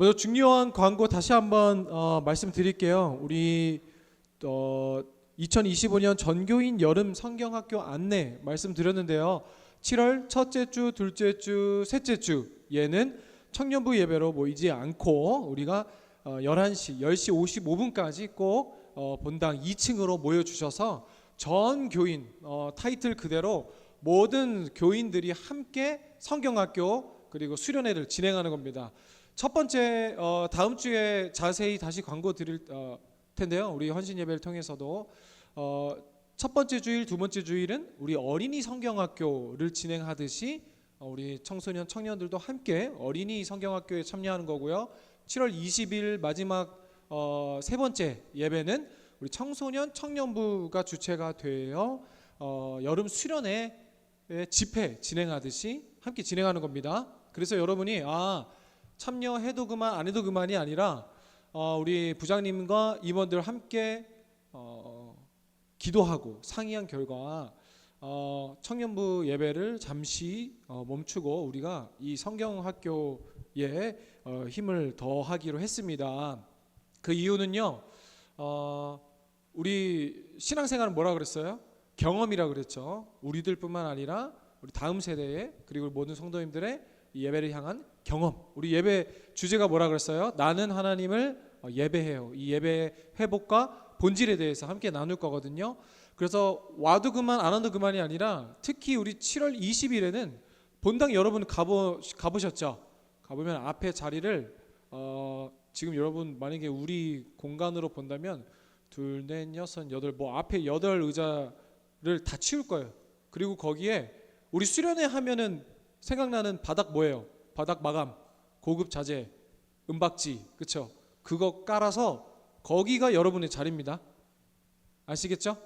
먼저 중요한 광고 다시 한번 말씀드릴게요. 우리 2025년 전교인 여름 성경학교 안내 말씀드렸는데요. 7월 첫째 주, 둘째 주, 셋째 주 얘는 청년부 예배로 모이지 않고 우리가 11시, 10시 55분까지 꼭 본당 2층으로 모여주셔서 전 교인 타이틀 그대로 모든 교인들이 함께 성경학교 그리고 수련회를 진행하는 겁니다. 첫 번째 다음 주에 자세히 다시 광고 드릴 텐데요. 우리 헌신 예배를 통해서도 첫 번째 주일, 두 번째 주일은 우리 어린이 성경학교를 진행하듯이 우리 청소년, 청년들도 함께 어린이 성경학교에 참여하는 거고요. 7월 20일 마지막 세 번째 예배는 우리 청소년, 청년부가 주체가 되어 여름 수련회 집회 진행하듯이 함께 진행하는 겁니다. 그래서 여러분이 참여해도 그만 안 해도 그만이 아니라 우리 부장님과 임원들 함께 기도하고 상의한 결과 청년부 예배를 잠시 멈추고 우리가 이 성경학교에 힘을 더하기로 했습니다. 그 이유는요, 우리 신앙생활은 뭐라 그랬어요? 경험이라 그랬죠. 우리들뿐만 아니라 우리 다음 세대에 그리고 모든 성도님들의 이 예배를 향한 경험. 우리 예배 주제가 뭐라 그랬어요? 나는 하나님을 예배해요. 이 예배의 회복과 본질에 대해서 함께 나눌 거거든요. 그래서 와도 그만 안 와도 그만이 아니라 특히 우리 7월 20일에는 본당 여러분 가보셨죠? 가보면 앞에 자리를 지금 여러분 만약에 우리 공간으로 본다면 둘, 넷, 여섯, 여덟 앞에 8 의자를 다 치울 거예요. 그리고 거기에 우리 수련회 하면은 생각나는 바닥 뭐예요? 바닥 마감, 고급 자재, 은박지, 그렇죠? 그거 깔아서 거기가 여러분의 자리입니다. 아시겠죠?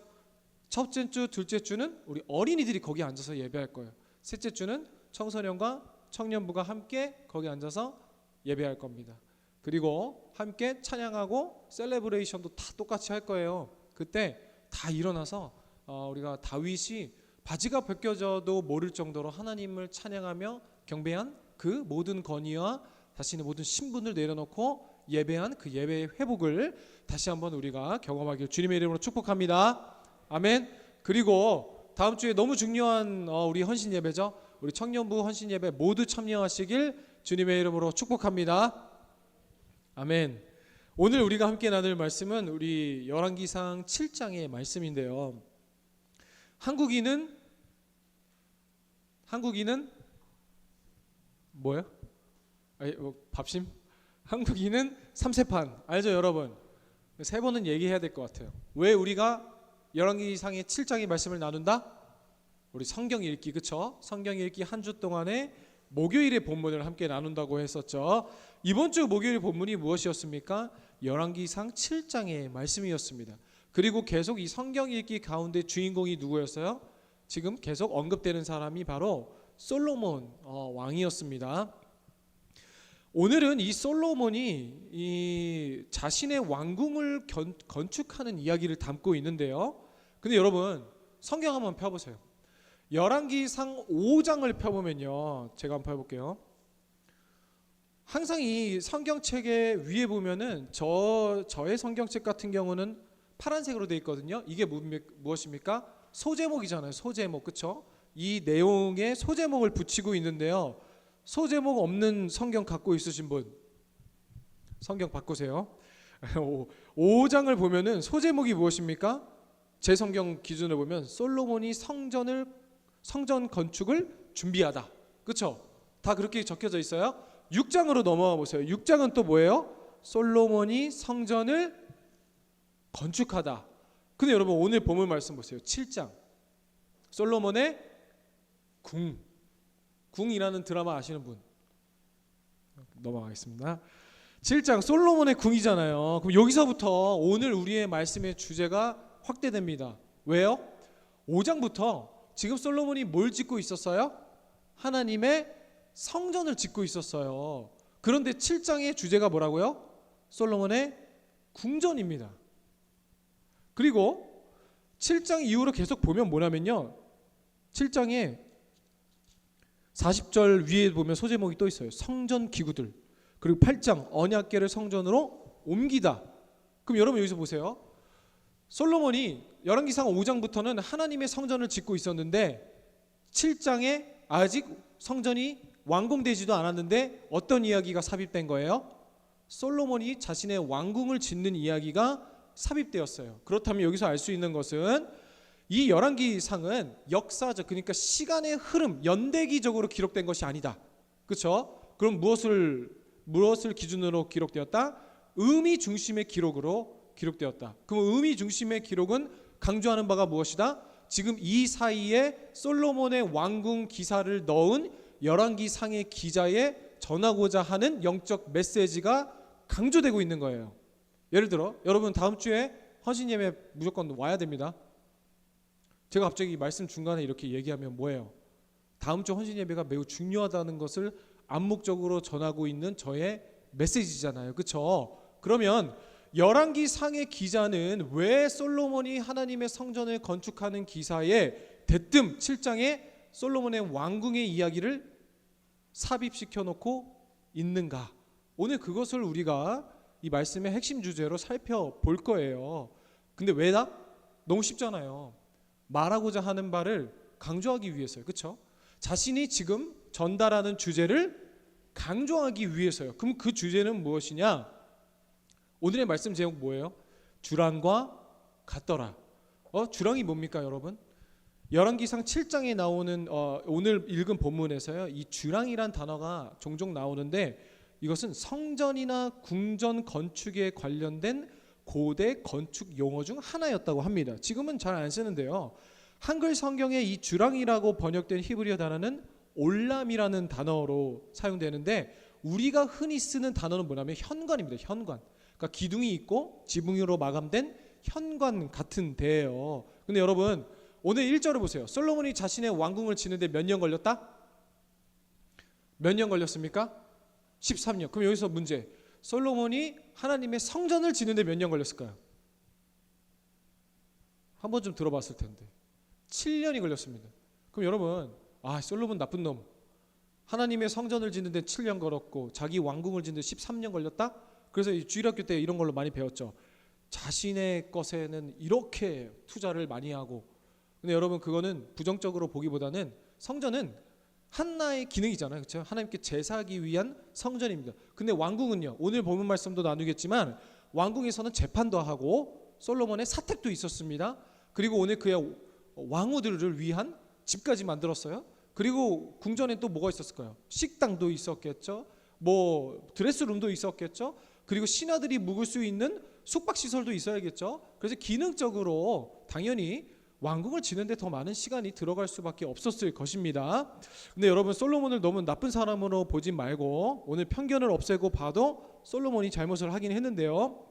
첫째 주, 둘째 주는 우리 어린이들이 거기 앉아서 예배할 거예요. 셋째 주는 청소년과 청년부가 함께 거기 앉아서 예배할 겁니다. 그리고 함께 찬양하고 셀레브레이션도 다 똑같이 할 거예요. 그때 다 일어나서 우리가 다윗이 바지가 벗겨져도 모를 정도로 하나님을 찬양하며 경배한 그 모든 건의와 자신의 모든 신분을 내려놓고 예배한 그 예배의 회복을 다시 한번 우리가 경험하길 주님의 이름으로 축복합니다. 아멘. 그리고 다음 주에 너무 중요한 우리 헌신 예배죠. 우리 청년부 헌신 예배 모두 참여하시길 주님의 이름으로 축복합니다. 아멘. 오늘 우리가 함께 나눌 말씀은 우리 열왕기상 7장의 말씀인데요. 한국인은 뭐예요? 밥심? 한국인은 삼세판 알죠 여러분? 세 번은 얘기해야 될 것 같아요. 왜 우리가 열왕기상의 7장의 말씀을 나눈다? 우리 성경 읽기, 그쵸? 성경 읽기 한 주 동안에 목요일의 본문을 함께 나눈다고 했었죠. 이번 주 목요일 본문이 무엇이었습니까? 열왕기상 7장의 말씀이었습니다. 그리고 계속 이 성경 읽기 가운데 주인공이 누구였어요? 지금 계속 언급되는 사람이 바로 솔로몬 왕이었습니다. 오늘은 이 솔로몬이 이 자신의 왕궁을 건축하는 이야기를 담고 있는데요. 근데 여러분 성경 한번 펴보세요. 열왕기상 5장을 펴보면요, 제가 한번 펴볼게요. 항상 이 성경책의 위에 보면은 저의 성경책 같은 경우는 파란색으로 되어 있거든요. 이게 무엇입니까? 소제목이잖아요. 소제목, 그렇죠? 이 내용에 소제목을 붙이고 있는데요. 소제목 없는 성경 갖고 있으신 분 성경 바꾸세요. 5장을 보면은 소제목이 무엇입니까? 제 성경 기준으로 보면 솔로몬이 성전 건축을 준비하다, 그렇죠? 다 그렇게 적혀져 있어요. 6장으로 넘어가 보세요. 6장은 또 뭐예요? 솔로몬이 성전을 건축하다. 근데 여러분 오늘 본문 말씀 보세요. 7장 솔로몬의 궁이라는 드라마 아시는 분? 넘어가겠습니다. 7장 솔로몬의 궁이잖아요. 그럼 여기서부터 오늘 우리의 말씀의 주제가 확대됩니다. 왜요? 5장부터 지금 솔로몬이 뭘 짓고 있었어요? 하나님의 성전을 짓고 있었어요. 그런데 7장의 주제가 뭐라고요? 솔로몬의 궁전입니다. 그리고 7장 이후로 계속 보면 뭐냐면요, 7장에 40절 위에 보면 소제목이 또 있어요. 성전 기구들. 그리고 8장 언약궤를 성전으로 옮기다. 그럼 여러분 여기서 보세요. 솔로몬이 열왕기상 5장부터는 하나님의 성전을 짓고 있었는데 7장에 아직 성전이 완공되지도 않았는데 어떤 이야기가 삽입된 거예요? 솔로몬이 자신의 왕궁을 짓는 이야기가 삽입되었어요. 그렇다면 여기서 알 수 있는 것은 이 열왕기상은 역사적, 그러니까 시간의 흐름, 연대기적으로 기록된 것이 아니다. 그렇죠? 그럼 무엇을 기준으로 기록되었다? 의미 중심의 기록으로 기록되었다. 그럼 의미 중심의 기록은 강조하는 바가 무엇이다? 지금 이 사이에 솔로몬의 왕궁 기사를 넣은 열왕기상의 기자에 전하고자 하는 영적 메시지가 강조되고 있는 거예요. 예를 들어 여러분 다음 주에 헌신 예배 무조건 와야 됩니다. 제가 갑자기 말씀 중간에 이렇게 얘기하면 뭐예요? 다음 주 헌신 예배가 매우 중요하다는 것을 암묵적으로 전하고 있는 저의 메시지잖아요. 그렇죠? 그러면 열왕기상의 기자는 왜 솔로몬이 하나님의 성전을 건축하는 기사에 대뜸 7장에 솔로몬의 왕궁의 이야기를 삽입시켜 놓고 있는가? 오늘 그것을 우리가 이 말씀의 핵심 주제로 살펴볼 거예요. 근데 왜다? 너무 쉽잖아요. 말하고자 하는 바를 강조하기 위해서요. 그렇죠? 자신이 지금 전달하는 주제를 강조하기 위해서요. 그럼 그 주제는 무엇이냐? 오늘의 말씀 제목 뭐예요? 주랑과 같더라. 주랑이 뭡니까, 여러분? 열왕기상 7장에 나오는 오늘 읽은 본문에서요, 이 주랑이란 단어가 종종 나오는데 이것은 성전이나 궁전 건축에 관련된 고대 건축 용어 중 하나였다고 합니다. 지금은 잘 안 쓰는데요. 한글 성경에 이 주랑이라고 번역된 히브리어 단어는 올람이라는 단어로 사용되는데 우리가 흔히 쓰는 단어는 뭐냐면 현관입니다. 현관. 그러니까 기둥이 있고 지붕으로 마감된 현관 같은 데예요. 근데 여러분 오늘 1절을 보세요. 솔로몬이 자신의 왕궁을 짓는데 몇 년 걸렸다? 몇 년 걸렸습니까? 13년. 그럼 여기서 문제. 솔로몬이 하나님의 성전을 짓는데 몇 년 걸렸을까요? 한 번쯤 들어봤을 텐데 7년이 걸렸습니다. 그럼 여러분 솔로몬 나쁜 놈. 하나님의 성전을 짓는데 7년 걸었고 자기 왕궁을 짓는데 13년 걸렸다? 그래서 이 주일학교 때 이런 걸로 많이 배웠죠. 자신의 것에는 이렇게 투자를 많이 하고. 근데 여러분 그거는 부정적으로 보기보다는 성전은 하나의 기능이잖아요. 그렇죠? 하나님께 제사하기 위한 성전입니다. 근데 왕궁은요. 오늘 본문 말씀도 나누겠지만 왕궁에서는 재판도 하고 솔로몬의 사택도 있었습니다. 그리고 오늘 그의 왕후들을 위한 집까지 만들었어요. 그리고 궁전에 또 뭐가 있었을까요? 식당도 있었겠죠. 뭐 드레스룸도 있었겠죠. 그리고 신하들이 묵을 수 있는 숙박시설도 있어야겠죠. 그래서 기능적으로 당연히 왕궁을 지는데 더 많은 시간이 들어갈 수밖에 없었을 것입니다. 근데 여러분 솔로몬을 너무 나쁜 사람으로 보지 말고 오늘 편견을 없애고 봐도 솔로몬이 잘못을 하긴 했는데요.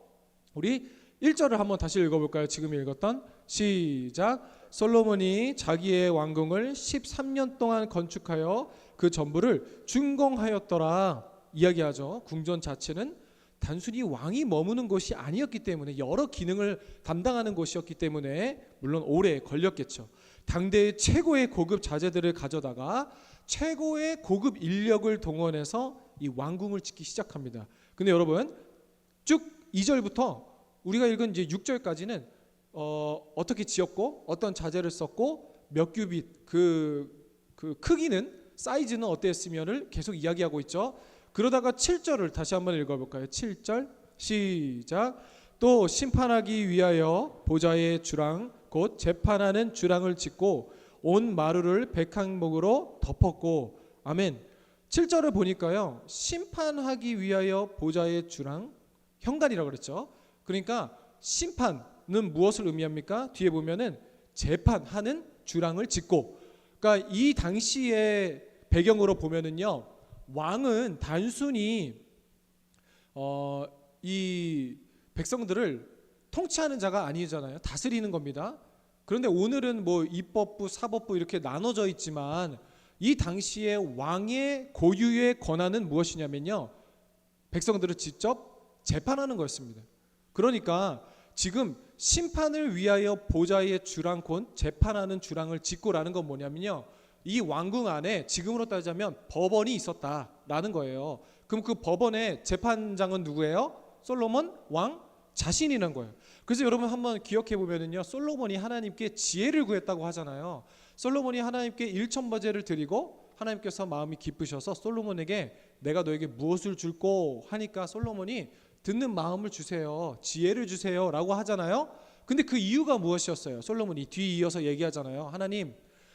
우리 1절을 한번 다시 읽어볼까요? 지금 읽었던 시작. 솔로몬이 자기의 왕궁을 13년 동안 건축하여 그 전부를 준공하였더라 이야기하죠. 궁전 자체는 단순히 왕이 머무는 곳이 아니었기 때문에 여러 기능을 담당하는 곳이었기 때문에 물론 오래 걸렸겠죠. 당대의 최고의 고급 자재들을 가져다가 최고의 고급 인력을 동원해서 이 왕궁을 짓기 시작합니다. 근데 여러분 쭉 2절부터 우리가 읽은 이제 6절까지는 어떻게 지었고 어떤 자재를 썼고 몇 규빗 그 크기는 사이즈는 어땠으면을 계속 이야기하고 있죠. 그러다가 7절을 다시 한번 읽어볼까요? 7절 시작. 또 심판하기 위하여 보좌의 주랑 곧 재판하는 주랑을 짓고 온 마루를 백항목으로 덮었고 아멘. 7절을 보니까요 심판하기 위하여 보좌의 주랑 현관이라고 그랬죠. 그러니까 심판은 무엇을 의미합니까? 뒤에 보면은 재판하는 주랑을 짓고, 그러니까 이 당시의 배경으로 보면은요 왕은 단순히 이 백성들을 통치하는 자가 아니잖아요. 다스리는 겁니다. 그런데 오늘은 뭐 입법부, 사법부 이렇게 나눠져 있지만 이 당시에 왕의 고유의 권한은 무엇이냐면요 백성들을 직접 재판하는 거였습니다. 그러니까 지금 심판을 위하여 보좌의 주랑 곧 재판하는 주랑을 짓고라는 건 뭐냐면요 이 왕궁 안에 지금으로 따지자면 법원이 있었다라는 거예요. 그럼 그 법원의 재판장은 누구예요? 솔로몬 왕 자신이라는 거예요. 그래서 여러분 한번 기억해 보면은요, 솔로몬이 하나님께 지혜를 구했다고 하잖아요. 솔로몬이 하나님께 일천버제를 드리고 하나님께서 마음이 기쁘셔서 솔로몬에게 내가 너에게 무엇을 줄꼬 하니까 솔로몬이 듣는 마음을 주세요, 지혜를 주세요 라고 하잖아요. 근데 그 이유가 무엇이었어요? 솔로몬이 뒤이어서 얘기하잖아요.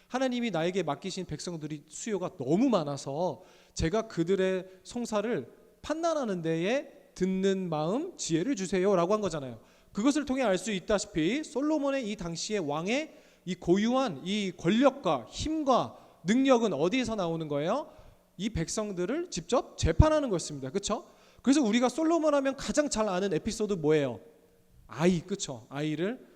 하나님이 나에게 맡기신 백성들이 수요가 너무 많아서 제가 그들의 송사를 판단하는 데에 듣는 마음, 지혜를 주세요 라고 한 거잖아요. 그것을 통해 알 수 있다시피 솔로몬의 이 당시의 왕의 이 고유한 이 권력과 힘과 능력은 어디에서 나오는 거예요? 이 백성들을 직접 재판하는 것입니다. 그렇죠? 그래서 우리가 솔로몬 하면 가장 잘 아는 에피소드 뭐예요? 아이, 그렇죠? 아이를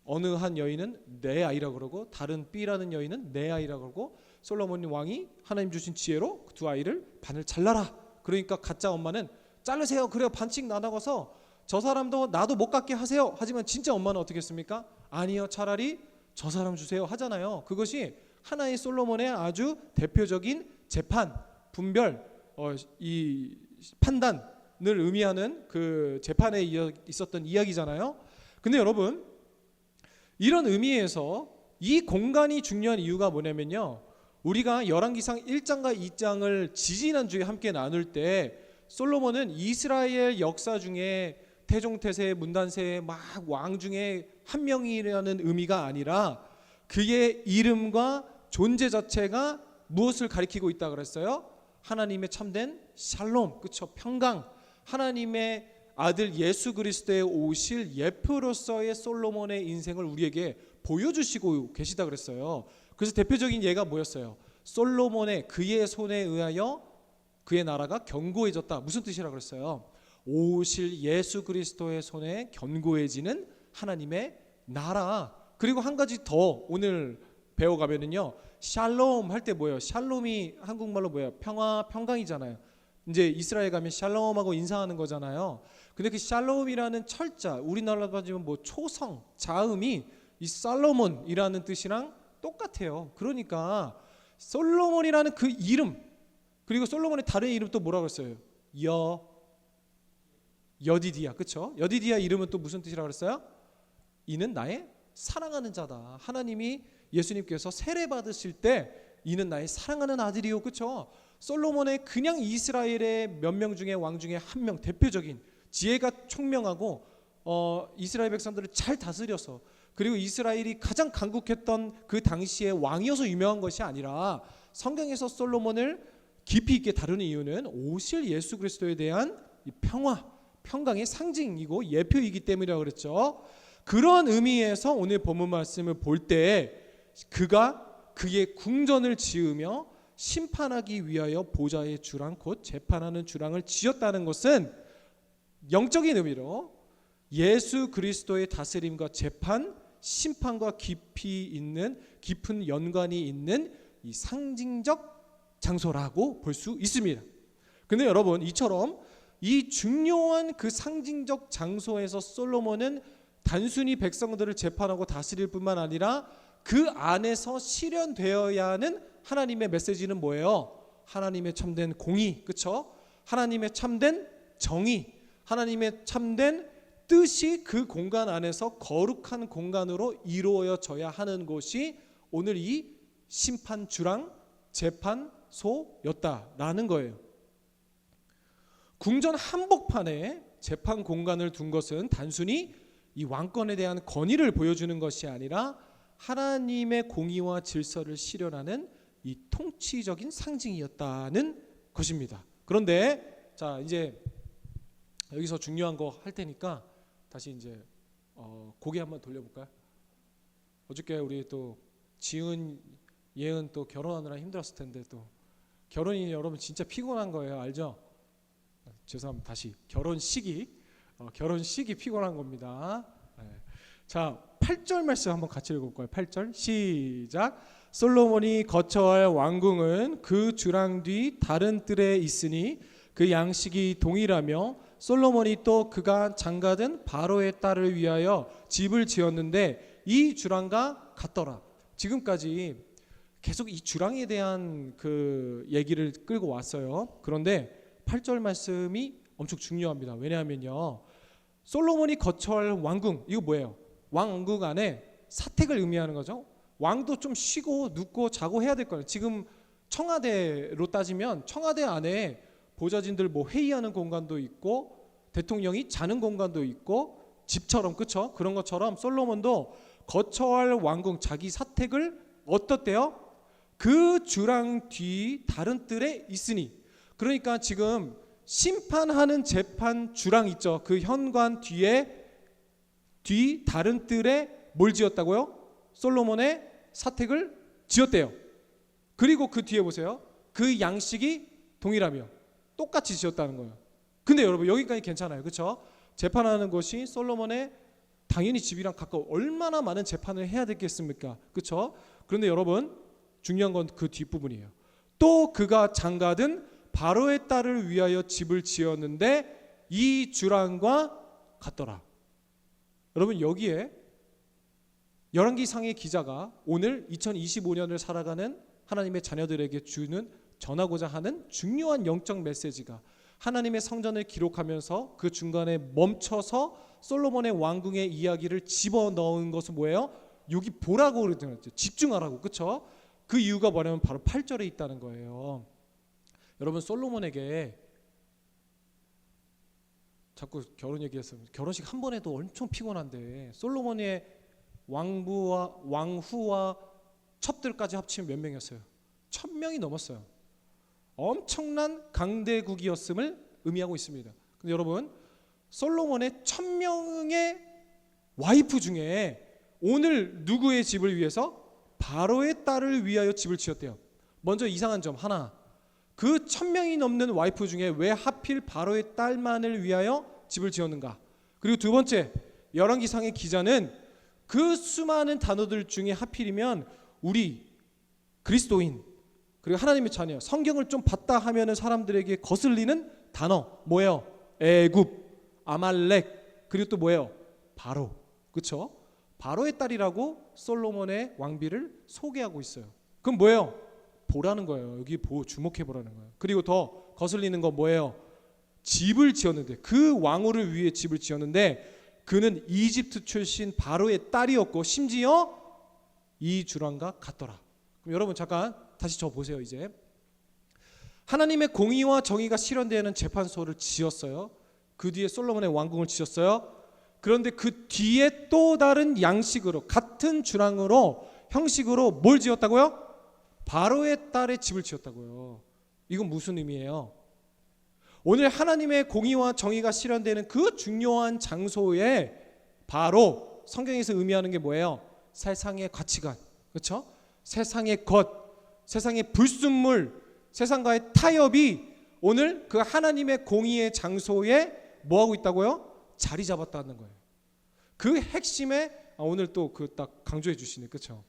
어느 한 여인은 내 아이라고 그러고 다른 B라는 여인은 내 아이라고 그러고 솔로몬 왕이 하나님 주신 지혜로 그 두 아이를 반을 잘라라. 그러니까 가짜 엄마는 자르세요. 그래요. 반씩 나눠서 저 사람도 나도 못 갖게 하세요. 하지만 진짜 엄마는 어떻게 했습니까? 아니요, 차라리 저 사람 주세요 하잖아요. 그것이 하나의 솔로몬의 아주 대표적인 재판, 분별, 이 판단을 의미하는 그 재판에 있었던 이야기잖아요. 근데 여러분, 이런 의미에서 이 공간이 중요한 이유가 뭐냐면요, 우리가 열왕기상 1장과 2장을 지지난주에 함께 나눌 때 솔로몬은 이스라엘 역사 중에 태종태세, 문단세 막 왕 중에 한 명이라는 의미가 아니라 그의 이름과 존재 자체가 무엇을 가리키고 있다 그랬어요? 하나님의 참된 샬롬, 그렇죠? 평강, 하나님의 아들 예수 그리스도의 오실 예표로서의 솔로몬의 인생을 우리에게 보여주시고 계시다 그랬어요. 그래서 대표적인 예가 뭐였어요? 솔로몬의 그의 손에 의하여 그의 나라가 견고해졌다. 무슨 뜻이라 그랬어요? 오실 예수 그리스도의 손에 견고해지는 하나님의 나라. 그리고 한 가지 더 오늘 배워가면은요, 샬롬 할 때 뭐예요? 샬롬이 한국말로 뭐예요? 평화, 평강이잖아요. 이제 이스라엘 가면 샬롬하고 인사하는 거잖아요. 근데 그 샬롬이라는 철자, 우리나라로 따지면 뭐 초성, 자음이 이 살로몬이라는 뜻이랑 똑같아요. 그러니까 솔로몬이라는 그 이름, 그리고 솔로몬의 다른 이름 또 뭐라고 했어요? 여디디야, 그렇죠? 여디디야 이름은 또 무슨 뜻이라고 그랬어요? 이는 나의 사랑하는 자다. 하나님이 예수님께서 세례 받으실 때 이는 나의 사랑하는 아들이요, 그렇죠? 솔로몬의 그냥 이스라엘의 몇 명 중에 왕 중에 한 명, 대표적인 지혜가 총명하고 이스라엘 백성들을 잘 다스려서, 그리고 이스라엘이 가장 강국했던 그 당시의 왕이어서 유명한 것이 아니라 성경에서 솔로몬을 깊이 있게 다루는 이유는 오실 예수 그리스도에 대한 이 평화, 평강의 상징이고 예표이기 때문이라고 그랬죠. 그런 의미에서 오늘 본문 말씀을 볼 때 그가 그의 궁전을 지으며 심판하기 위하여 보좌의 주랑 곧 재판하는 주랑을 지었다는 것은 영적인 의미로 예수 그리스도의 다스림과 재판, 심판과 깊은 연관이 있는 이 상징적 장소라고 볼 수 있습니다. 근데 여러분, 이처럼 이 중요한 그 상징적 장소에서 솔로몬은 단순히 백성들을 재판하고 다스릴 뿐만 아니라 그 안에서 실현되어야 하는 하나님의 메시지는 뭐예요? 하나님의 참된 공의, 그렇죠? 하나님의 참된 정의, 하나님의 참된 뜻이 그 공간 안에서 거룩한 공간으로 이루어져야 하는 것이 오늘 이 심판주랑 재판소였다라는 거예요. 궁전 한복판에 재판 공간을 둔 것은 단순히 이 왕권에 대한 권위를 보여주는 것이 아니라 하나님의 공의와 질서를 실현하는 이 통치적인 상징이었다는 것입니다. 그런데 자, 이제 여기서 중요한 거 할 테니까 다시 이제 고개 한번 돌려볼까요? 어저께 우리 또 지은, 예은 또 결혼하느라 힘들었을 텐데 또 결혼이 여러분 진짜 피곤한 거예요, 알죠? 죄송합니다. 다시 결혼식이 피곤한 겁니다. 네. 자, 8절 말씀 한번 같이 읽어볼까요? 8절 시작. 솔로몬이 거처할 왕궁은 그 주랑 뒤 다른 뜰에 있으니 그 양식이 동일하며 솔로몬이 또 그가 장가든 바로의 딸을 위하여 집을 지었는데 이 주랑과 같더라. 지금까지 계속 이 주랑에 대한 그 얘기를 끌고 왔어요. 그런데 8절 말씀이 엄청 중요합니다. 왜냐하면요, 솔로몬이 거처할 왕궁, 이거 뭐예요? 왕궁 안에 사택을 의미하는 거죠. 왕도 좀 쉬고 눕고 자고 해야 될 거예요. 지금 청와대로 따지면 청와대 안에 보좌진들 뭐 회의하는 공간도 있고 대통령이 자는 공간도 있고 집처럼, 그쵸? 그런 것처럼 솔로몬도 거처할 왕궁, 자기 사택을 어떻대요? 그 주랑 뒤 다른 뜰에 있으니. 그러니까 지금 심판하는 재판 주랑 있죠. 그 현관 뒤에 뒤 다른 뜰에 뭘 지었다고요? 솔로몬의 사택을 지었대요. 그리고 그 뒤에 보세요. 그 양식이 동일하며 똑같이 지었다는 거예요. 근데 여러분 여기까지 괜찮아요, 그렇죠? 재판하는 것이 솔로몬의 당연히 집이랑 가까워 얼마나 많은 재판을 해야 되겠습니까, 그렇죠? 그런데 여러분 중요한 건 그 뒷부분이에요. 또 그가 장가든 바로의 딸을 위하여 집을 지었는데 이 주랑과 같더라. 여러분 여기에 열왕기상의 기자가 오늘 2025년을 살아가는 하나님의 자녀들에게 전하고자 하는 중요한 영적 메시지가 하나님의 성전을 기록하면서 그 중간에 멈춰서 솔로몬의 왕궁의 이야기를 집어넣은 것은 뭐예요? 여기 보라고 그러잖아요. 집중하라고, 그렇죠? 그 이유가 뭐냐면 바로 8절에 있다는 거예요. 여러분 솔로몬에게 자꾸 결혼 얘기했어요. 결혼식 한 번 해도 엄청 피곤한데 솔로몬의 왕후와 첩들까지 합치면 몇 명이었어요? 1000명이 넘었어요. 엄청난 강대국이었음을 의미하고 있습니다. 근데 여러분 솔로몬의 1000명의 와이프 중에 오늘 누구의 집을 위해서? 바로의 딸을 위하여 집을 지었대요. 먼저 이상한 점 하나, 그 1000명이 넘는 와이프 중에 왜 하필 바로의 딸만을 위하여 집을 지었는가? 그리고 두 번째, 열왕기상의 기자는 그 수많은 단어들 중에 하필이면 우리 그리스도인 그리고 하나님의 자녀, 성경을 좀 봤다 하면은 사람들에게 거슬리는 단어 뭐예요? 애굽, 아말렉, 그리고 또 뭐예요? 바로, 그렇죠? 바로의 딸이라고 솔로몬의 왕비를 소개하고 있어요. 그럼 뭐예요? 보라는 거예요. 여기 주목해 보라는 거예요. 그리고 더 거슬리는 건 뭐예요? 집을 지었는데, 그 왕후를 위해 집을 지었는데 그는 이집트 출신 바로의 딸이었고 심지어 이 주랑과 같더라. 그럼 여러분 잠깐 다시 저 보세요. 이제 하나님의 공의와 정의가 실현되는 재판소를 지었어요. 그 뒤에 솔로몬의 왕궁을 지었어요. 그런데 그 뒤에 또 다른 양식으로 같은 주랑으로 형식으로 뭘 지었다고요? 바로의 딸의 집을 지었다고요. 이건 무슨 의미예요? 오늘 하나님의 공의와 정의가 실현되는 그 중요한 장소에 바로 성경에서 의미하는 게 뭐예요? 세상의 가치관, 그렇죠? 세상의 것, 세상의 불순물, 세상과의 타협이 오늘 그 하나님의 공의의 장소에 뭐하고 있다고요? 자리 잡았다는 거예요. 그 핵심에 오늘 또 그 딱 강조해 주시네, 그렇죠?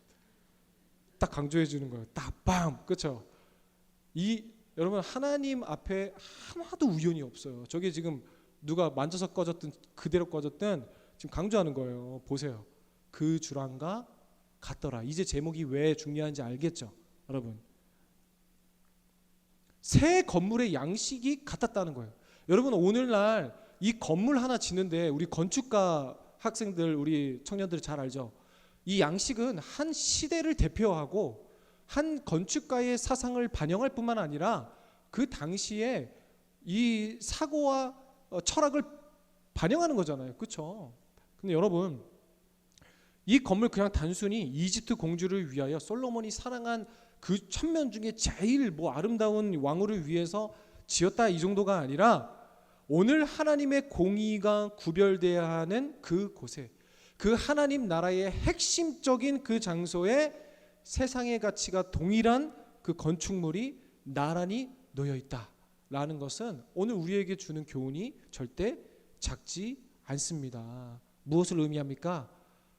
딱 강조해 주는 거예요. 딱 빵, 그렇죠? 여러분 하나님 앞에 하나도 우연이 없어요. 저게 지금 누가 만져서 꺼졌든 그대로 꺼졌든 지금 강조하는 거예요. 보세요. 그 주랑과 같더라. 이제 제목이 왜 중요한지 알겠죠, 여러분? 새 건물의 양식이 같았다는 거예요. 여러분 오늘날 이 건물 하나 짓는데 우리 건축가 학생들, 우리 청년들이 잘 알죠? 이 양식은 한 시대를 대표하고 한 건축가의 사상을 반영할 뿐만 아니라 그 당시에 이 사고와 철학을 반영하는 거잖아요, 그렇죠? 근데 여러분 이 건물 그냥 단순히 이집트 공주를 위하여 솔로몬이 사랑한 그 1000명 중에 제일 아름다운 왕후를 위해서 지었다 이 정도가 아니라 오늘 하나님의 공의가 구별돼야 하는 그 곳에, 그 하나님 나라의 핵심적인 그 장소에 세상의 가치가 동일한 그 건축물이 나란히 놓여 있다라는 것은 오늘 우리에게 주는 교훈이 절대 작지 않습니다. 무엇을 의미합니까?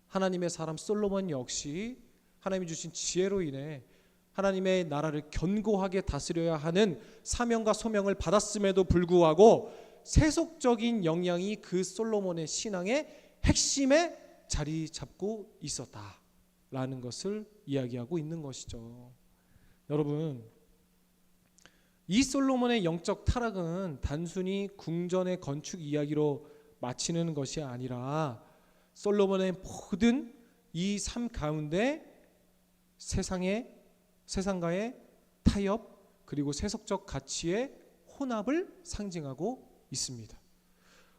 하나님의 사람 솔로몬 역시 하나님이 주신 지혜로 인해 하나님의 나라를 견고하게 다스려야 하는 사명과 소명을 받았음에도 불구하고 세속적인 영향이 그 솔로몬의 신앙의 핵심에 자리 잡고 있었다라는 것을 이야기하고 있는 것이죠. 여러분 이 솔로몬의 영적 타락은 단순히 궁전의 건축 이야기로 마치는 것이 아니라 솔로몬의 모든 이 삶 가운데 세상과의 타협 그리고 세속적 가치의 혼합을 상징하고 있습니다.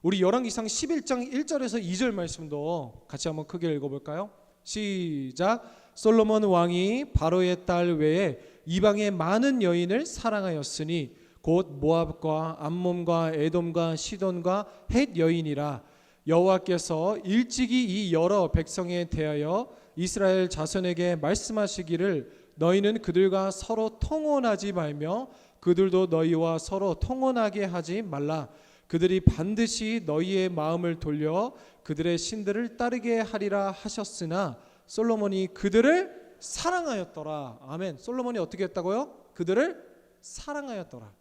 우리 열왕기상 11장 1절에서 2절 말씀도 같이 한번 크게 읽어볼까요? 시작. 솔로몬 왕이 바로의 딸 외에 이방의 많은 여인을 사랑하였으니 곧 모압과 암몬과 에돔과 시돈과 헷 여인이라. 여호와께서 일찍이 이 여러 백성에 대하여 이스라엘 자손에게 말씀하시기를 너희는 그들과 서로 통혼하지 말며 그들도 너희와 서로 통혼하게 하지 말라. 그들이 반드시 너희의 마음을 돌려 그들의 신들을 따르게 하리라 하셨으나 솔로몬이 그들을 사랑하였더라. 아멘. 솔로몬이 어떻게 했다고요? 그들을 사랑하였더라.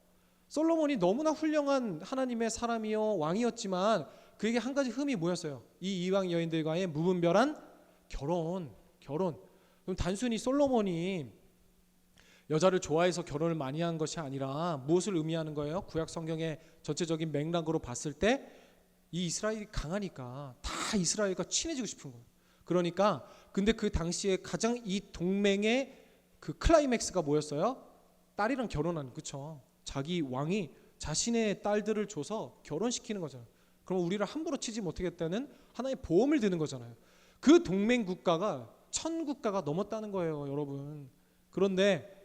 솔로몬이 너무나 훌륭한 하나님의 사람이요 왕이었지만 그에게 한 가지 흠이 뭐였어요? 이 이방 여인들과의 무분별한 결혼. 그럼 단순히 솔로몬이 여자를 좋아해서 결혼을 많이 한 것이 아니라 무엇을 의미하는 거예요? 구약 성경의 전체적인 맥락으로 봤을 때 이 이스라엘이 강하니까 다 이스라엘과 친해지고 싶은 거예요. 그러니까 근데 그 당시에 가장 이 동맹의 그 클라이맥스가 뭐였어요? 딸이랑 결혼하는, 그렇죠? 자기 왕이 자신의 딸들을 줘서 결혼시키는 거잖아요. 그럼 우리를 함부로 치지 못하겠다는 하나의 보험을 드는 거잖아요. 그 동맹 국가가 1000국가가 넘었다는 거예요, 여러분. 그런데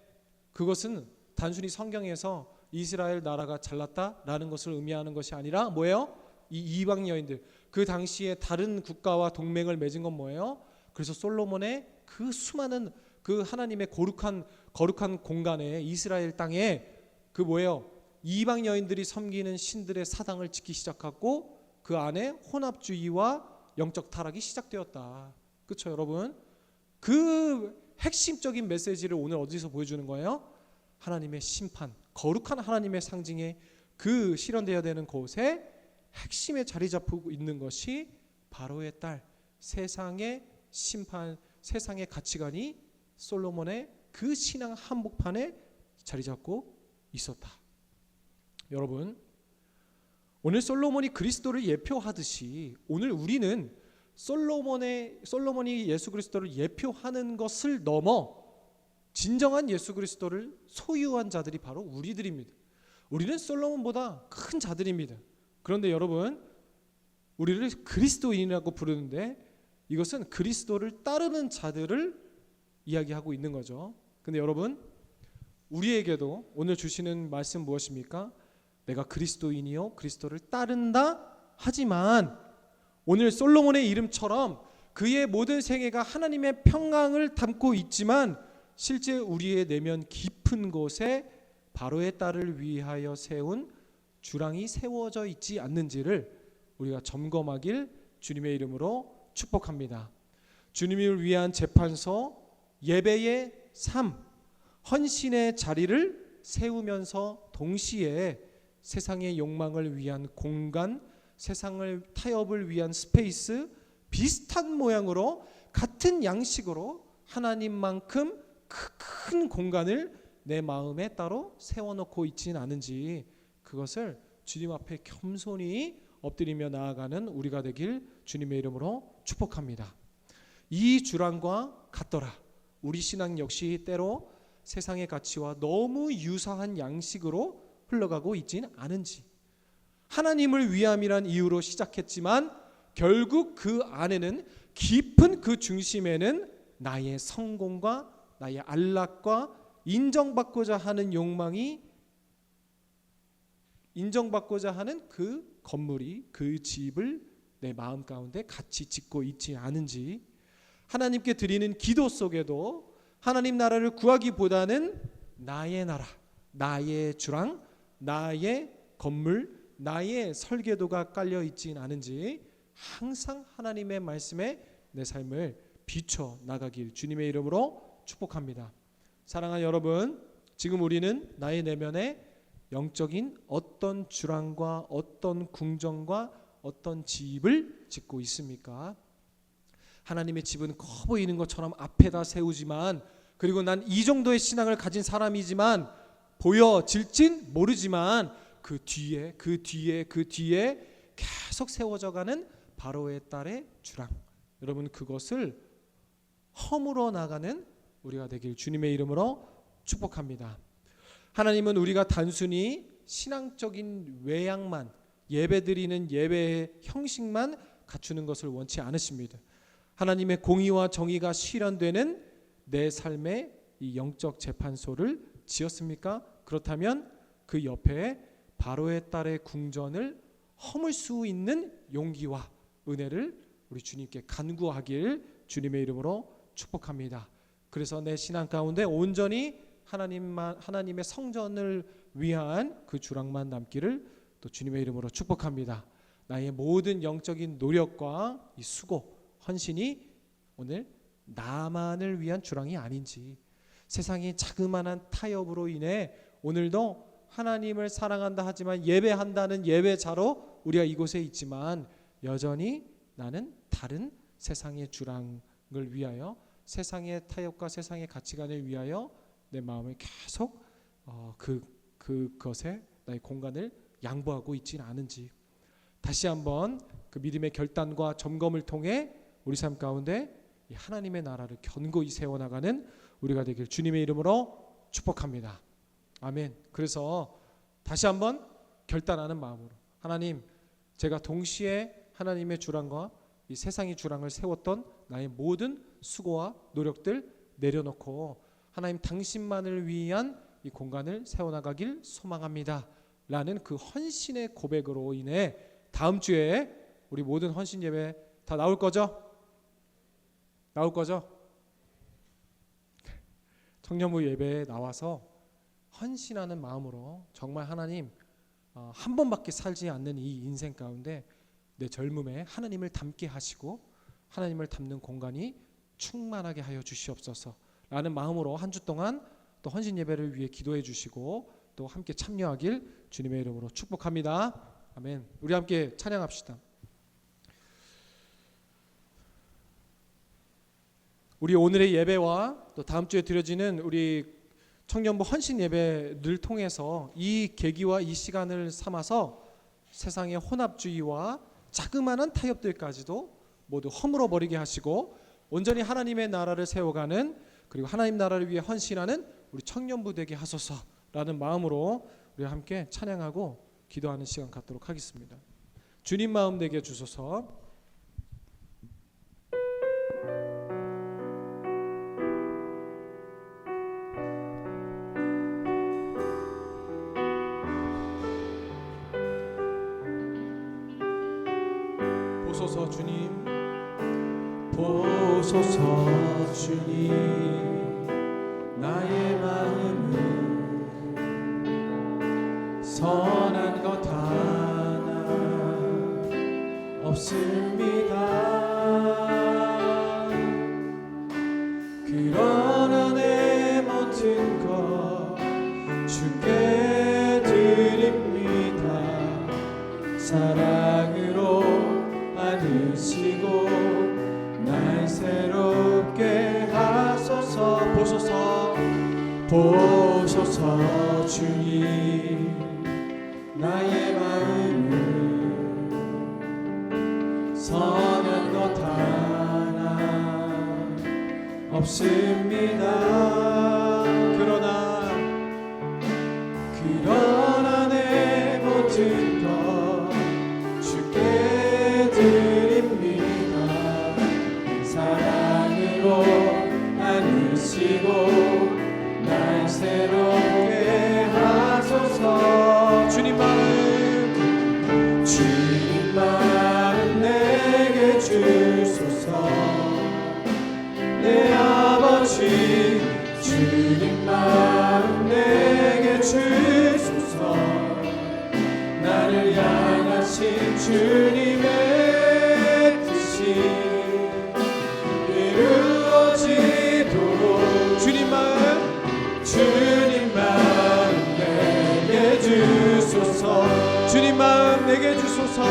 그것은 단순히 성경에서 이스라엘 나라가 잘났다라는 것을 의미하는 것이 아니라 뭐예요? 이 이방 여인들, 그 당시에 다른 국가와 동맹을 맺은 건 뭐예요? 그래서 솔로몬의 그 수많은 그 하나님의 거룩한 공간에 이스라엘 땅에 그 뭐예요? 이방 여인들이 섬기는 신들의 사당을 짓기 시작하고 그 안에 혼합주의와 영적 타락이 시작되었다. 그렇죠, 여러분? 그 핵심적인 메시지를 오늘 어디서 보여주는 거예요? 하나님의 심판, 거룩한 하나님의 상징에 그 실현되어야 되는 곳에 핵심에 자리 잡고 있는 것이 바로의 딸, 세상의 심판, 세상의 가치관이 솔로몬의 그 신앙 한복판에 자리 잡고 있었다. 여러분, 오늘 솔로몬이 그리스도를 예표하듯이 오늘 우리는 솔로몬이 예수 그리스도를 예표하는 것을 넘어 진정한 예수 그리스도를 소유한 자들이 바로 우리들입니다. 우리는 솔로몬보다 큰 자들입니다. 그런데 여러분, 우리를 그리스도인이라고 부르는데 이것은 그리스도를 따르는 자들을 이야기하고 있는 거죠. 근데 여러분, 우리에게도 오늘 주시는 말씀 무엇입니까? 내가 그리스도인이요 그리스도를 따른다 하지만 오늘 솔로몬의 이름처럼 그의 모든 생애가 하나님의 평강을 담고 있지만 실제 우리의 내면 깊은 곳에 바로의 딸을 위하여 세운 주랑이 세워져 있지 않는지를 우리가 점검하길 주님의 이름으로 축복합니다. 주님을 위한 재판소, 예배의 삶, 헌신의 자리를 세우면서 동시에 세상의 욕망을 위한 공간, 세상을 타협을 위한 스페이스, 비슷한 모양으로 같은 양식으로 하나님만큼 큰 공간을 내 마음에 따로 세워놓고 있지는 않은지 그것을 주님 앞에 겸손히 엎드리며 나아가는 우리가 되길 주님의 이름으로 축복합니다. 이 주랑과 같더라. 우리 신앙 역시 때로 세상의 가치와 너무 유사한 양식으로 흘러가고 있지는 않은지, 하나님을 위함이란 이유로 시작했지만 결국 그 안에는 깊은 그 중심에는 나의 성공과 나의 안락과 인정받고자 하는 욕망이, 인정받고자 하는 그 건물이, 그 집을 내 마음 가운데 같이 짓고 있지 않은지, 하나님께 드리는 기도 속에도 하나님 나라를 구하기보다는 나의 나라, 나의 주랑, 나의 건물, 나의 설계도가 깔려 있진 않은지 항상 하나님의 말씀에 내 삶을 비춰 나가길 주님의 이름으로 축복합니다. 사랑하는 여러분, 지금 우리는 나의 내면에 영적인 어떤 주랑과 어떤 궁정과 어떤 집을 짓고 있습니까? 하나님의 집은 커 보이는 것처럼 앞에다 세우지만, 그리고 난 이 정도의 신앙을 가진 사람이지만 보여질진 모르지만 그 뒤에 계속 세워져가는 바로의 딸의 주랑, 여러분 그것을 허물어 나가는 우리가 되길 주님의 이름으로 축복합니다. 하나님은 우리가 단순히 신앙적인 외양만, 예배드리는 예배의 형식만 갖추는 것을 원치 않으십니다. 하나님의 공의와 정의가 실현되는 내 삶의 이 영적 재판소를 지었습니까? 그렇다면 그 옆에 바로의 딸의 궁전을 허물 수 있는 용기와 은혜를 우리 주님께 간구하길 주님의 이름으로 축복합니다. 그래서 내 신앙 가운데 온전히 하나님의 성전을 위한 그 주랑만 남기를 또 주님의 이름으로 축복합니다. 나의 모든 영적인 노력과 이 수고, 헌신이 오늘 나만을 위한 주랑이 아닌지, 세상의 자그마한 타협으로 인해 오늘도 하나님을 사랑한다 하지만 예배한다는 예배자로 우리가 이곳에 있지만 여전히 나는 다른 세상의 주랑을 위하여, 세상의 타협과 세상의 가치관을 위하여 내 마음을 계속 그것에 나의 공간을 양보하고 있지는 않은지, 다시 한번 그 믿음의 결단과 점검을 통해 우리 삶 가운데 하나님의 나라를 견고히 세워나가는 우리가 되길 주님의 이름으로 축복합니다. 아멘. 그래서 다시 한번 결단하는 마음으로, 하나님, 제가 동시에 하나님의 주랑과 이 세상의 주랑을 세웠던 나의 모든 수고와 노력들 내려놓고 하나님 당신만을 위한 이 공간을 세워나가길 소망합니다 라는 그 헌신의 고백으로 인해 다음 주에 우리 모든 헌신 예배 다 나올 거죠? 나올 거죠? 청년부 예배에 나와서 헌신하는 마음으로 정말 하나님, 한 번밖에 살지 않는 이 인생 가운데 내 젊음에 하나님을 닮게 하시고 하나님을 닮는 공간이 충만하게 하여 주시옵소서 라는 마음으로 한 주 동안 또 헌신 예배를 위해 기도해 주시고 또 함께 참여하길 주님의 이름으로 축복합니다. 아멘. 우리 함께 찬양합시다. 우리 오늘의 예배와 또 다음 주에 드려지는 우리 청년부 헌신 예배를 통해서 이 계기와 이 시간을 삼아서 세상의 혼합주의와 자그마한 타협들까지도 모두 허물어 버리게 하시고 온전히 하나님의 나라를 세워가는, 그리고 하나님 나라를 위해 헌신하는 우리 청년부 되게 하소서라는 마음으로 우리 함께 찬양하고 기도하는 시간 갖도록 하겠습니다. 주님 마음 되게 주소서. 보소서 주님, 보소서 주님, 나의 마음은 선한 것 하나 없습니다. 그러나 내 모든 것 주께 드립니다. 사랑으로 안으시고 날 새롭게 하소서. 보소서, 보소서 주님, 나의 마음은 선한 것 하나 없습니다. 그러나 내 모든 것 주께 드립니다. 사랑으로 안으시고 날 새롭게 하소서. 주님 마음 내게 주소서. 내 아버지, 주님 마음 내게 주소서. 나를 향하신 주님의 뜻이 이루어지도록 주님 마음 내게 주소서. 주님 마음 내게 주소서.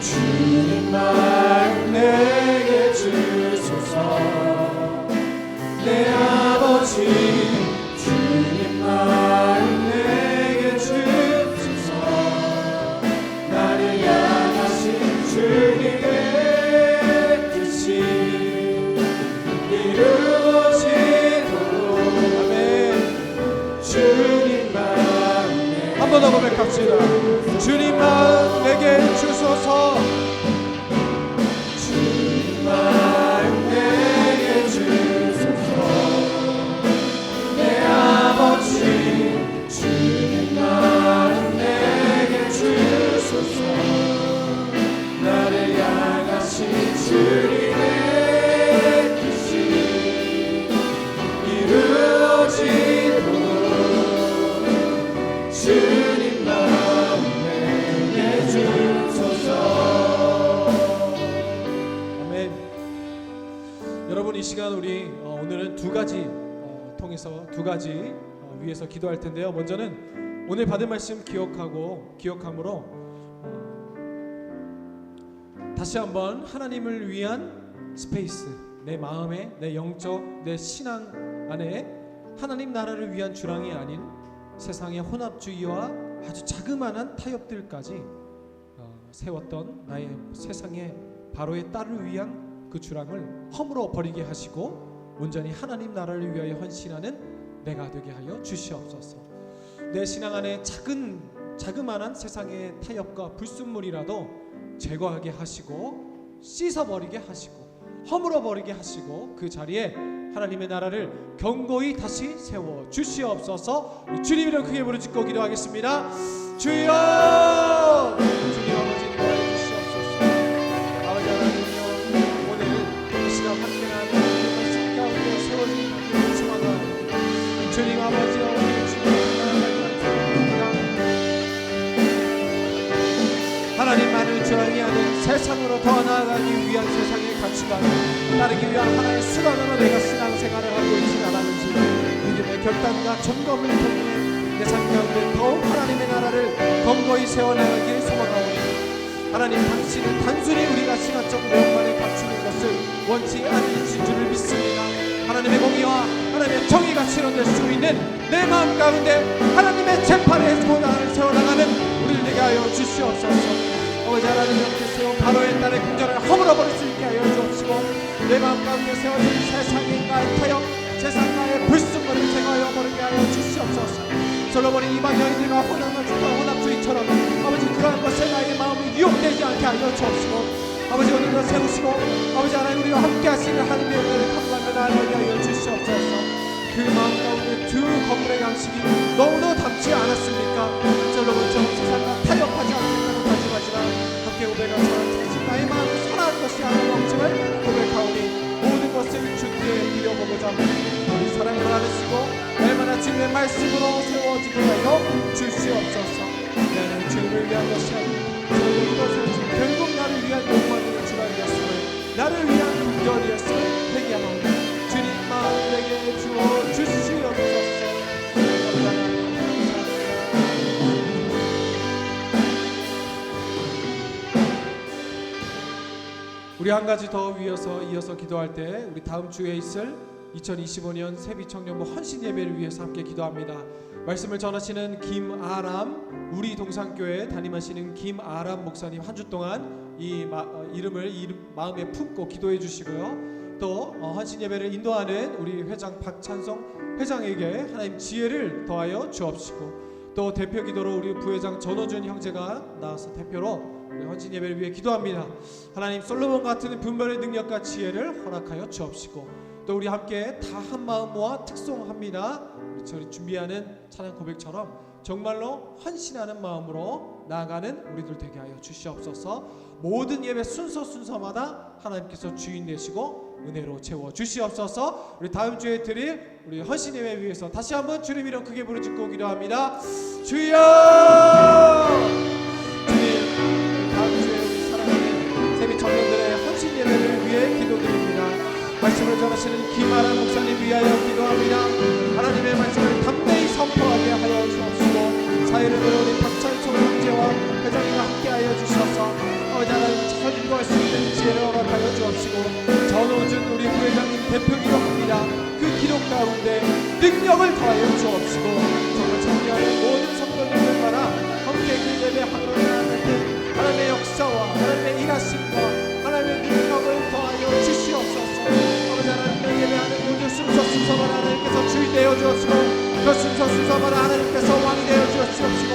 주님 마음 내게 주소서. 내 아버지, 주님 마음 힘써 고백합시다. 주님 마음 내게 주소서. 주님 마음 내게 주소서. 내 아버지 주님 마음 내게 주소서. 나를 향하신 주님의 뜻이 이루어지도록 주님 마음 내게 주소서. 아멘. 여러분 이 시간 우리 오늘은 두 가지 통해서 두 가지 위해서 기도할 텐데요. 먼저는 오늘 받은 말씀 기억함으로 다시 한번 하나님을 위한 스페이스, 내 마음에, 내 영적, 내 신앙 안에 하나님 나라를 위한 주랑이 아닌 세상의 혼합주의와 아주 자그마한 타협들까지 세웠던 나의 세상의 바로의 딸을 위한 그 주랑을 허물어 버리게 하시고 온전히 하나님 나라를 위하여 헌신하는 내가 되게 하여 주시옵소서. 내 신앙 안에 자그마한 세상의 타협과 불순물이라도 제거하게 하시고 씻어버리게 하시고 허물어버리게 하시고 그 자리에 하나님의 나라를 견고히 다시 세워 주시옵소서. 주님 이름 크게 부르짖고 기도하겠습니다. 주여! 주님 아버지 도와주시옵소서. 아버지 하나님이여, 오늘 이 시간 함께하는 말씀 가운데 세워진 하나님의 소망을 주님 아버지여 우리 주님의 하나님만을 주랑이 하는 세상으로 더 나아가기 위한 세상의 가치관 따르기 위한 하나의 수단으로 내가 신앙생활을 하고 있지 않았는지 믿음의 결단과 점검을 통해 내 삶 가운데 더욱 하나님의 나라를 견고히 세워나가기를 소망하오니 하나님 당신은 단순히 우리가 신앙적 내용만을 갖추는 것을 원치 않으신 줄을 믿습니다. 하나님의 공의와 하나님의 정의가 실현될 수 있는 내 마음 가운데 하나님의 재판의 고난을 세워나가는 우리를 되게 하여 주시옵소서. 아버지 하나님 이렇게 세운 바로의 딸의 궁전을 허물어버릴 수 있게 하여 주옵시고 내 마음 가운데 세워진 세상의 나의 타협, 세상과의 불순물을 제거하여 버리게 하여 주시옵소서. 솔로몬이 이방 여인들과 혼합주의처럼 아버지 그러한 것에 나의 마음이 유혹되지 않게 하여 주옵시고 아버지 오늘도 세우시고 아버지 하나님 우리와 함께 하시는 하나님의 은혜를 감사하며 나아가게 하여 주시옵소서. 그 마음 가운데 두 건물의 양식이 너무도 닮지 않았습니까? 솔로몬처럼 세상과 타협하지 않겠다고 다짐하지만 함께 고백하며 자신 나의 마음을 사랑하는 것이 하나님 없음을 고백하오니 모든 것을 주께 드려보고자 우리 사랑을 나누시고 날마다 주님의 말씀으로 세워지게 하여 주시옵소서. 나는 주님을 위한 것이 아니라 이것은 결국 나를 위한 욕망의 주관이었음을 나를 위한 긍정이었음을 회개하오니 주님 마음 내게 주어 주시옵소서. 우리 한 가지 더 이어서 기도할 때 우리 다음 주에 있을 2025년 세비청년부 헌신 예배를 위해서 함께 기도합니다. 말씀을 전하시는 김아람 우리 동산교회 담임하시는 김아람 목사님 한 주 동안 이 이름을 마음에 품고 기도해 주시고요. 또 헌신 예배를 인도하는 우리 회장 박찬성 회장에게 하나님 지혜를 더하여 주옵시고 또 대표 기도로 우리 부회장 전호준 형제가 나와서 대표로 우리 헌신 예배를 위해 기도합니다. 하나님 솔로몬 같은 분별의 능력과 지혜를 허락하여 주옵시고 또 우리 함께 다 한 마음 모아 특송합니다. 우리 준비하는 찬양 고백처럼 정말로 헌신하는 마음으로 나아가는 우리들 되게 하여 주시옵소서. 모든 예배 순서마다 하나님께서 주인 되시고 은혜로 채워 주시옵소서. 우리 다음 주에 드릴 우리 헌신 예배 위해서 다시 한번 주님 이름 크게 부르짖고 기도합니다. 주여! 주님, 다음 주에 우리 사랑하는 세비 청년들의 헌신 예배를 위해 기도드립니다. 말씀을 전하시는 김아람 목사님 위하여 기도합니다. 하나님의 말씀을 담대히 선포하게 하여 주옵시고 사회를 우리 박찬송 형제와 회장님과 함께하여 주셔서 아버지 하나님 잘 인도할 수 있는 지혜를 허락하여 주옵시고 전호준 우리 부회장님 대표 기도합니다. 그 기도 가운데 능력을 더하여 주옵시고 정말 참여하는 모든 성도님들마다 함께 그 예배하러 나아갈 때 하나님의 역사와 하나님의 일하심과 하나님의 능력을 더하여 주시옵소서. 아버지 하나님의 예배하는 모든 순서마다 하나님께서 주인 되어 주옵시고 그 순서마다 하나님께서 왕이 되어 주옵시고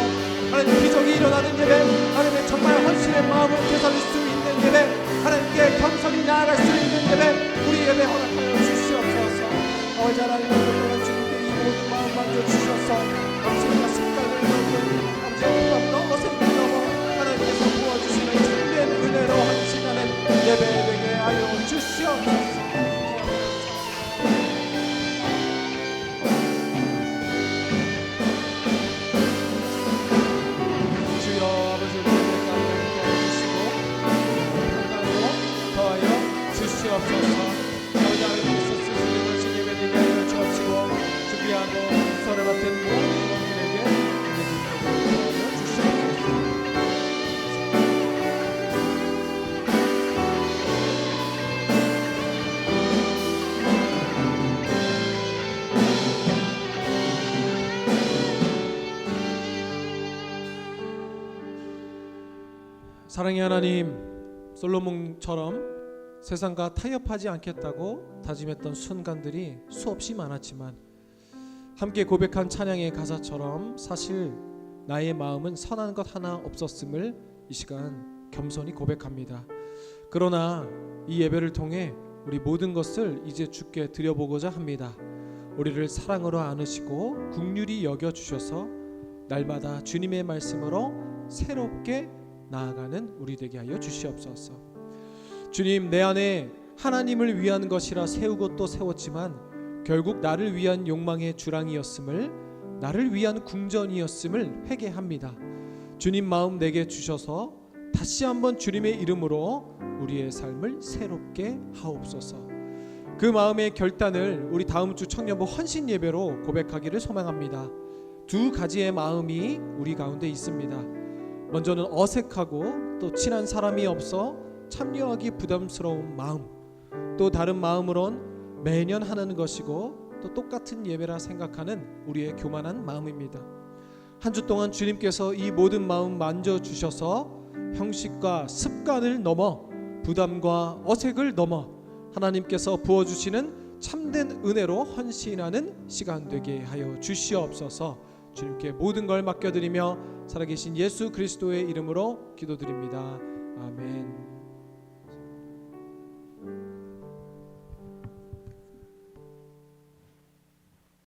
사랑의 하나님, 솔로몬처럼 세상과 타협하지 않겠다고 다짐했던 순간들이 수없이 많았지만 함께 고백한 찬양의 가사처럼 사실 나의 마음은 선한 것 하나 없었음을 이 시간 겸손히 고백합니다. 그러나 이 예배를 통해 우리 모든 것을 이제 주께 드려보고자 합니다. 우리를 사랑으로 안으시고 긍휼히 여겨주셔서 날마다 주님의 말씀으로 새롭게 나아가는 우리 되게 하여 주시옵소서. 주님, 내 안에 하나님을 위한 것이라 세우고 또 세웠지만 결국 나를 위한 욕망의 주랑이었음을, 나를 위한 궁전이었음을 회개합니다. 주님 마음 내게 주셔서 다시 한번 주님의 이름으로 우리의 삶을 새롭게 하옵소서. 그 마음의 결단을 우리 다음 주 청년부 헌신 예배로 고백하기를 소망합니다. 두 가지의 마음이 우리 가운데 있습니다. 먼저는 어색하고 또 친한 사람이 없어 참여하기 부담스러운 마음, 또 다른 마음으론 매년 하는 것이고 또 똑같은 예배라 생각하는 우리의 교만한 마음입니다. 한 주 동안 주님께서 이 모든 마음 만져주셔서 형식과 습관을 넘어 부담과 어색을 넘어 하나님께서 부어주시는 참된 은혜로 헌신하는 시간 되게 하여 주시옵소서. 주님께 모든 걸 맡겨드리며 살아계신 예수 그리스도의 이름으로 기도드립니다. 아멘.